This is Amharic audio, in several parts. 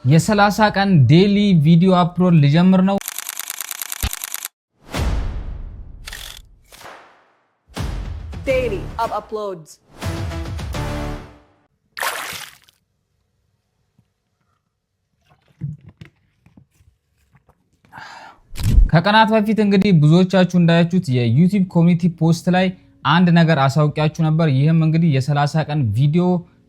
የ30 ቀን ዴሊ ቪዲዮ አፕሎድ ልጀምር ነው። daily uploads ከቀናት በፊት እንግዲህ ብዙዎቻችሁ እንዳያችሁት የዩቲዩብ ኮሚኒቲ ፖስት ላይ አንድ ነገር አሳውቂያችሁ ነበር። ይህም እንግዲህ የ30 ቀን ቪዲዮ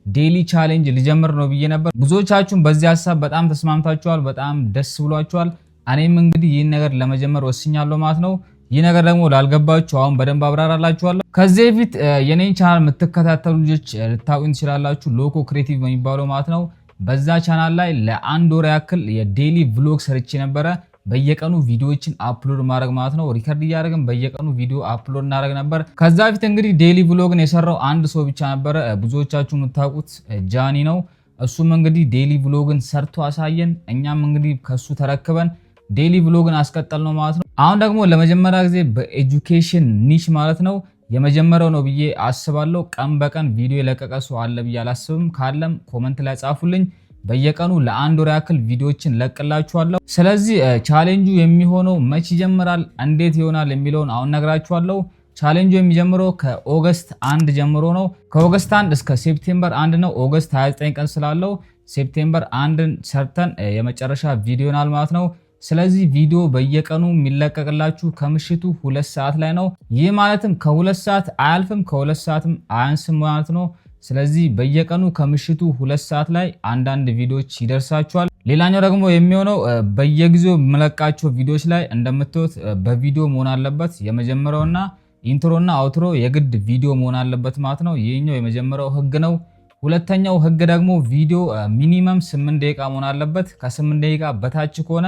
ዴሊ ቻሌንጅ ልጀምር ነው ብዬ ነበር። ብዙዎቻችሁም በዚህ ሐሳብ በጣም ተስማምታችኋል፣ በጣም ደስ ብሏችኋል። እኔም እንግዲህ ይህን ነገር ለመጀመር ወስኛለሁ ማለት ነው። ይህ ነገር ደግሞ ላልገባችሁ አሁን በደንብ አብራራላችኋለሁ። ከዚህ በፊት የኔን ቻናል የምትከታተሉ ልጆች ልታውቁኝ ትችላላችሁ። ሎኮ ክሬቲቭ የሚባለው ማለት ነው። በዛ ቻናል ላይ ለአንድ ወር ያክል የዴሊ ቭሎግ ሰርቼ ነበረ። በየቀኑ ቪዲዮዎችን አፕሎድ ማድረግ ማለት ነው። ሪከርድ እያደረግን በየቀኑ ቪዲዮ አፕሎድ እናደርግ ነበር። ከዛ በፊት እንግዲህ ዴሊ ቭሎግን የሰራው አንድ ሰው ብቻ ነበረ። ብዙዎቻችሁ የምታውቁት ጃኒ ነው። እሱም እንግዲህ ዴሊ ቭሎግን ሰርቶ አሳየን። እኛም እንግዲህ ከሱ ተረክበን ዴሊ ቭሎግን አስቀጠል ነው ማለት ነው። አሁን ደግሞ ለመጀመሪያ ጊዜ በኤጁኬሽን ኒሽ ማለት ነው የመጀመሪያው ነው ብዬ አስባለሁ። ቀን በቀን ቪዲዮ የለቀቀ ሰው አለ ብዬ አላስብም። ካለም ኮመንት ላይ ጻፉልኝ። በየቀኑ ለአንድ ወር ያክል ቪዲዮዎችን ለቅላችኋለሁ። ስለዚህ ቻሌንጁ የሚሆነው መች ይጀምራል፣ እንዴት ይሆናል የሚለውን አሁን ነግራችኋለሁ። ቻሌንጁ የሚጀምረው ከኦገስት 1 ጀምሮ ነው። ከኦገስት 1 እስከ ሴፕቴምበር 1 ነው። ኦገስት 29 ቀን ስላለው ሴፕቴምበር 1ን ሰርተን የመጨረሻ ቪዲዮ ናል ማለት ነው። ስለዚህ ቪዲዮ በየቀኑ የሚለቀቅላችሁ ከምሽቱ 2 ሰዓት ላይ ነው። ይህ ማለትም ከ2 ሰዓት አያልፍም፣ ከ2 ሰዓትም አያንስም ማለት ነው። ስለዚህ በየቀኑ ከምሽቱ 2 ሰዓት ላይ አንዳንድ ቪዲዮዎች ይደርሳችኋል። ሌላኛው ደግሞ የሚሆነው በየጊዜው የምለቃቸው ቪዲዮዎች ላይ እንደምታዩት በቪዲዮ መሆን አለበት። የመጀመሪያውና ኢንትሮና አውትሮ የግድ ቪዲዮ መሆን አለበት ማለት ነው። ይህኛው የመጀመሪያው ህግ ነው። ሁለተኛው ህግ ደግሞ ቪዲዮ ሚኒመም 8 ደቂቃ መሆን አለበት። ከ8 ደቂቃ በታች ከሆነ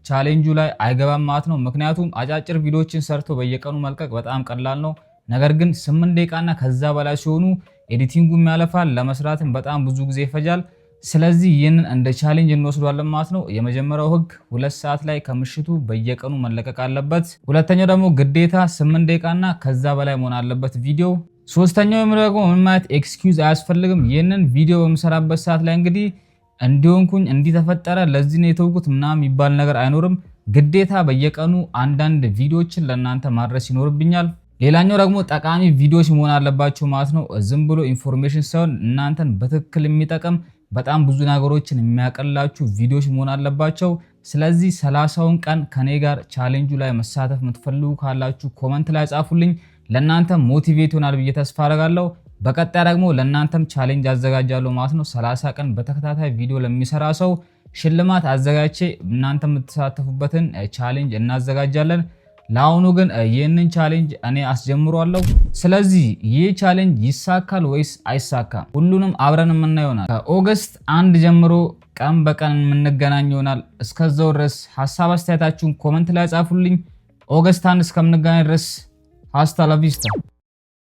ቻሌንጁ ላይ አይገባም ማለት ነው። ምክንያቱም አጫጭር ቪዲዮዎችን ሰርቶ በየቀኑ መልቀቅ በጣም ቀላል ነው። ነገር ግን 8 ደቂቃና ከዛ በላይ ሲሆኑ ኤዲቲንጉም ያለፋል፣ ለመስራትም በጣም ብዙ ጊዜ ይፈጃል። ስለዚህ ይህንን እንደ ቻሌንጅ እንወስዷለን ማለት ነው። የመጀመሪያው ህግ 2 ሰዓት ላይ ከምሽቱ በየቀኑ መለቀቅ አለበት። ሁለተኛው ደግሞ ግዴታ 8 ደቂቃና ከዛ በላይ መሆን አለበት ቪዲዮ። ሶስተኛው የሚለው ደግሞ ምንም አይነት ኤክስኪውዝ አያስፈልግም። ይህንን ቪዲዮ በምሰራበት ሰዓት ላይ እንግዲህ እንዲሆንኩኝ እንዲተፈጠረ ለዚህ ነው የተውኩት ምናምን የሚባል ነገር አይኖርም። ግዴታ በየቀኑ አንዳንድ ቪዲዮዎችን ለእናንተ ማድረስ ይኖርብኛል። ሌላኛው ደግሞ ጠቃሚ ቪዲዮዎች መሆን አለባቸው ማለት ነው። ዝም ብሎ ኢንፎርሜሽን ሳይሆን እናንተን በትክክል የሚጠቅም በጣም ብዙ ነገሮችን የሚያቀላችሁ ቪዲዮዎች መሆን አለባቸው። ስለዚህ 30ውን ቀን ከኔ ጋር ቻሌንጁ ላይ መሳተፍ የምትፈልጉ ካላችሁ ኮመንት ላይ ጻፉልኝ። ለእናንተ ሞቲቬት ይሆናል ብዬ ተስፋ አደርጋለሁ። በቀጣይ ደግሞ ለእናንተም ቻሌንጅ አዘጋጃለሁ ማለት ነው። 30 ቀን በተከታታይ ቪዲዮ ለሚሰራ ሰው ሽልማት አዘጋጅቼ እናንተ የምትሳተፉበትን ቻሌንጅ እናዘጋጃለን። ለአሁኑ ግን ይህንን ቻሌንጅ እኔ አስጀምሯለሁ። ስለዚህ ይህ ቻሌንጅ ይሳካል ወይስ አይሳካም ሁሉንም አብረን የምናየው ይሆናል። ከኦገስት 1 ጀምሮ ቀን በቀን የምንገናኝ ይሆናል። እስከዛው ድረስ ሐሳብ አስተያየታችሁን ኮመንት ላይ ጻፉልኝ። ኦገስት 1 እስከምንገናኝ ድረስ ሃስታ ላ ቪስታ።